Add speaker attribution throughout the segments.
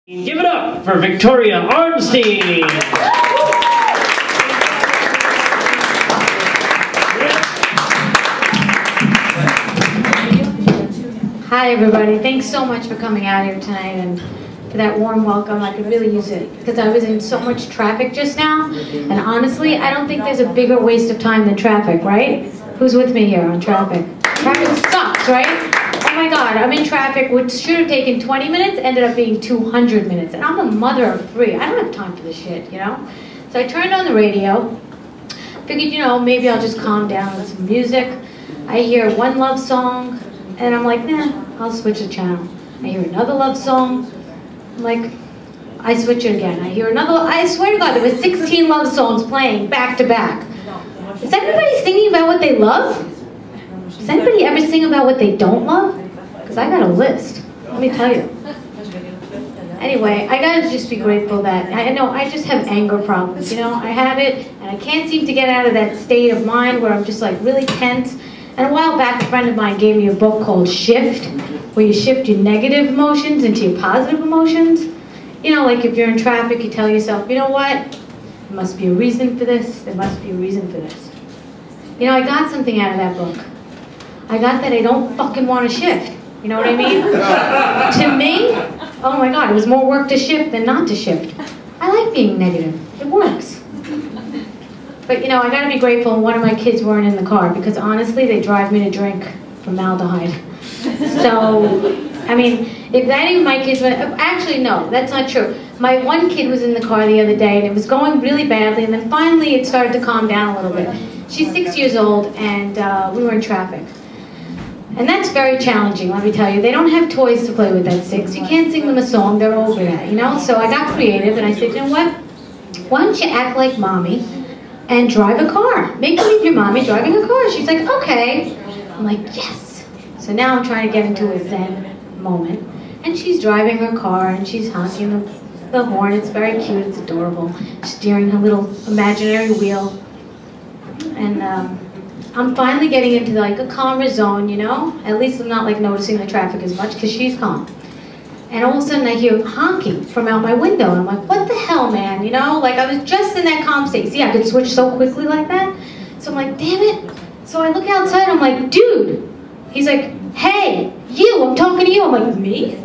Speaker 1: Give it up for Victoria Arnstein.
Speaker 2: Hi everybody, thanks so much for coming out here tonight and for that warm welcome. I could really use it because I was in so much traffic just now, and honestly I don't think there's a bigger waste of time than traffic, right? Who's with me here on traffic? Traffic sucks, right? Oh my god, I'm in traffic which should have taken 20 minutes, ended up being 200 minutes, and I'm a mother of 3. I don't have time for this shit, you know? So I turned on the radio, figured, you know, maybe I'll just calm down with some music. I hear one love song, and I'm like, nah, I'll switch the channel. I hear another love song, I'm like, I switch it again. I hear another, I swear to God, there were 16 love songs playing back to back. Is everybody singing about what they love? Does anybody ever sing about what they don't love? Because I got a list, let me tell you. Anyway, I gotta just be grateful that, I know I just have anger problems, you know, I have it, and I can't seem to get out of that state of mind where I'm just like really tense. And a while back, a friend of mine gave me a book called Shift, where you shift your negative emotions into your positive emotions. You know, like if you're in traffic, you tell yourself, you know what? There must be a reason for this, there must be a reason for this. You know, I got something out of that book. I got that I don't fucking want to shift. You know what I mean? To me, oh my God, it was more work to shift than not to shift. I like being negative. It works. But you know, I gotta be grateful one of my kids weren't in the car because honestly, they drive me to drink formaldehyde. So, I mean, if any of my kids were, actually no, that's not true. My one kid was in the car the other day and it was going really badly, and then finally it started to calm down a little bit. She's 6 years old and we were in traffic. And that's very challenging, let me tell you. They don't have toys to play with at 6. You can't sing them a song, they're over that, you know? So I got creative and I said, you know what? Why don't you act like mommy and drive a car? Make believe your mommy driving a car. She's like, okay. I'm like, yes. So now I'm trying to get into a zen moment. And she's driving her car and she's honking the horn. It's very cute, it's adorable. Steering her little imaginary wheel. And I'm finally getting into like a calmer zone, you know? At least I'm not like noticing the traffic as much because she's calm. And all of a sudden I hear honking from out my window. And I'm like, what the hell, man? You know, like I was just in that calm state. See, I could switch so quickly like that. So I'm like, damn it. So I look outside, I'm like, dude. He's like, hey, you, I'm talking to you. I'm like, me?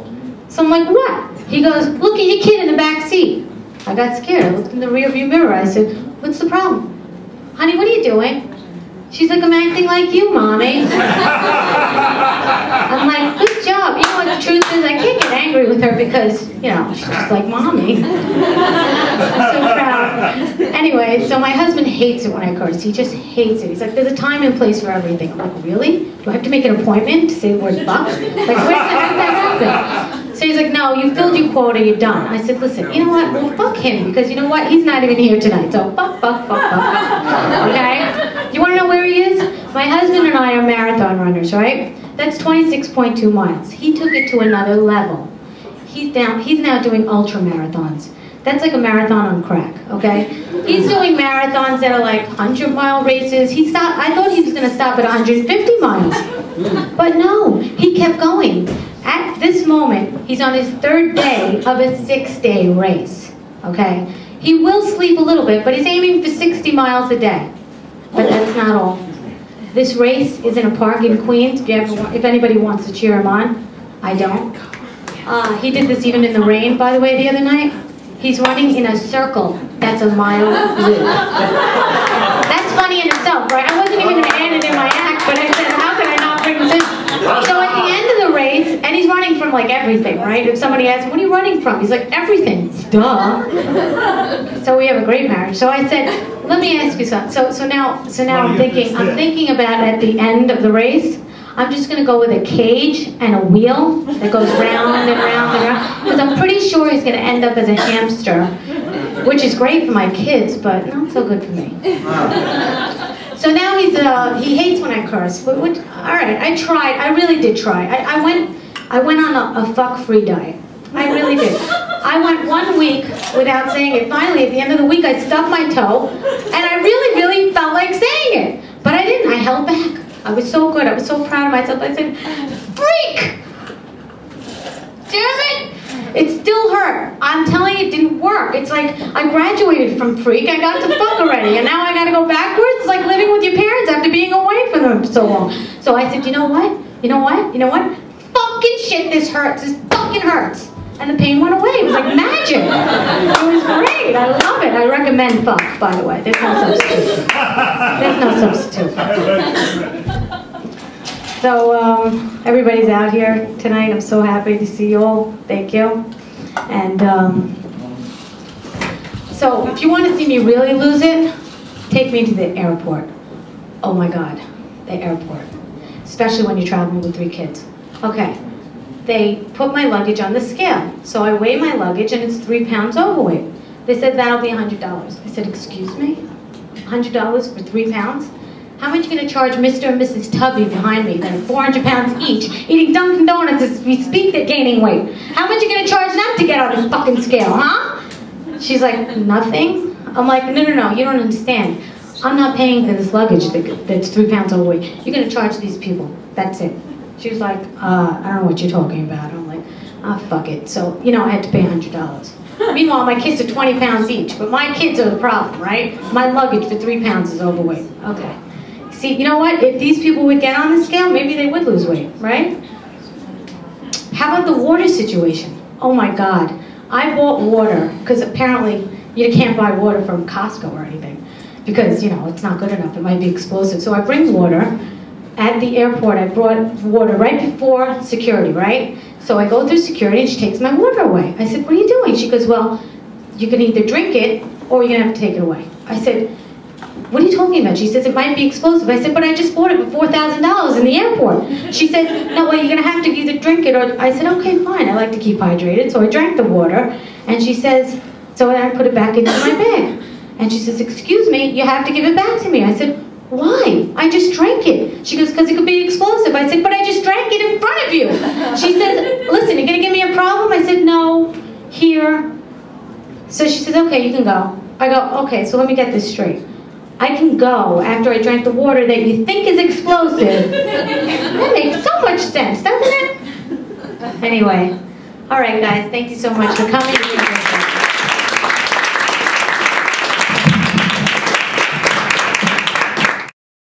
Speaker 2: So I'm like, what? He goes, look at your kid in the back seat. I got scared. I looked in the rearview mirror. I said, what's the problem? Honey, what are you doing? She's like, I'm acting like you, mommy. I'm like, good job. You know what the truth is? I can't get angry with her because, you know, she's just like mommy. I'm so proud. Anyway, so my husband hates it when I curse. He just hates it. He's like, there's a time and place for everything. I'm like, really? Do I have to make an appointment to say the word fuck? Like, how does that happen? So he's like, no, you filled your quota, you're done. I said, listen, you know what? Well, fuck him, because you know what? He's not even here tonight. So fuck, fuck, fuck, fuck. Okay? You want to know where he is? My husband and I are marathon runners, right? That's 26.2 miles. He took it to another level. He's now doing ultra marathons. That's like a marathon on crack, okay? He's doing marathons that are like 100-mile races. I thought he was going to stop at 150 miles. But no, he kept going. At this moment, he's on his 3rd day of a 6-day race, okay? He will sleep a little bit, but he's aiming for 60 miles a day. But that's not all. This race is in a park in Queens. If anybody wants to cheer him on, I don't. He did this even in the rain, by the way, the other night. He's running in a circle that's a mile blue. That's funny in itself, right? I wasn't even going to add it in my act, but I said, how can I not bring this in? So at the end of the race, and he's running from like everything, right? If somebody asks, what are you running from? He's like, everything. Duh. So we have a great marriage. So I said, let me ask you something. So now I'm thinking about at the end of the race, I'm just gonna go with a cage and a wheel that goes round and round and round, because I'm pretty sure he's gonna end up as a hamster, which is great for my kids, but not so good for me. So now he hates when I curse. But all right, I tried. I really did try. I went on a fuck-free diet. I really did. I went 1 week without saying it. Finally, at the end of the week, I stubbed my toe, and I really, really felt like saying it. But I didn't. I held back. I was so good. I was so proud of myself. I said, freak! Damn it! It still hurt. I'm telling you, it didn't work. It's like I graduated from freak, I got to fuck already, and now I gotta go backwards? It's like living with your parents after being away from them so long. So I said, you know what? You know what? You know what? Fucking shit, this hurts. This fucking hurts. And the pain went away. It was like magic. It was great. I love it. I recommend fuck, by the way. There's no substitute. There's no substitute. So everybody's out here tonight. I'm so happy to see you all. Thank you. And so if you want to see me really lose it, take me to the airport. Oh my God, the airport. Especially when you're traveling with 3 kids. Okay. They put my luggage on the scale. So I weigh my luggage and it's 3 pounds overweight. They said that'll be $100. I said, excuse me? $100 for 3 pounds? How much are you going to charge Mr. and Mrs. Tubby behind me that are 400 pounds each, eating Dunkin' Donuts as we speak, they're gaining weight? How much are you going to charge them to get on this fucking scale, huh? She's like, nothing? I'm like, no, you don't understand. I'm not paying for this luggage that's 3 pounds overweight. You're going to charge these people. That's it. She was like, I don't know what you're talking about. I'm like, fuck it. So, you know, I had to pay $100. Meanwhile, my kids are 20 pounds each, but my kids are the problem, right? My luggage for 3 pounds is overweight. Okay. See, you know what? If these people would get on the scale, maybe they would lose weight, right? How about the water situation? Oh my God. I bought water, because apparently you can't buy water from Costco or anything, because, you know, it's not good enough. It might be explosive. So I bring water. At the airport, I brought water right before security, right? So I go through security and she takes my water away. I said, what are you doing? She goes, well, you can either drink it or you're gonna have to take it away. I said, what are you talking about? She says, it might be explosive. I said, but I just bought it for $4,000 in the airport. She said, no, well, you're gonna have to either drink it or, I said, okay, fine, I like to keep hydrated. So I drank the water and she says, so I put it back into my bag. And she says, excuse me, you have to give it back to me. I said, why? I just drank it. She goes, because it could be explosive. I said, but I just drank it in front of you. She says, listen, you're going to give me a problem? I said, no, here. So she says, okay, you can go. I go, okay, so let me get this straight. I can go after I drank the water that you think is explosive. That makes so much sense, doesn't it? Anyway, all right, guys, thank you so much for coming.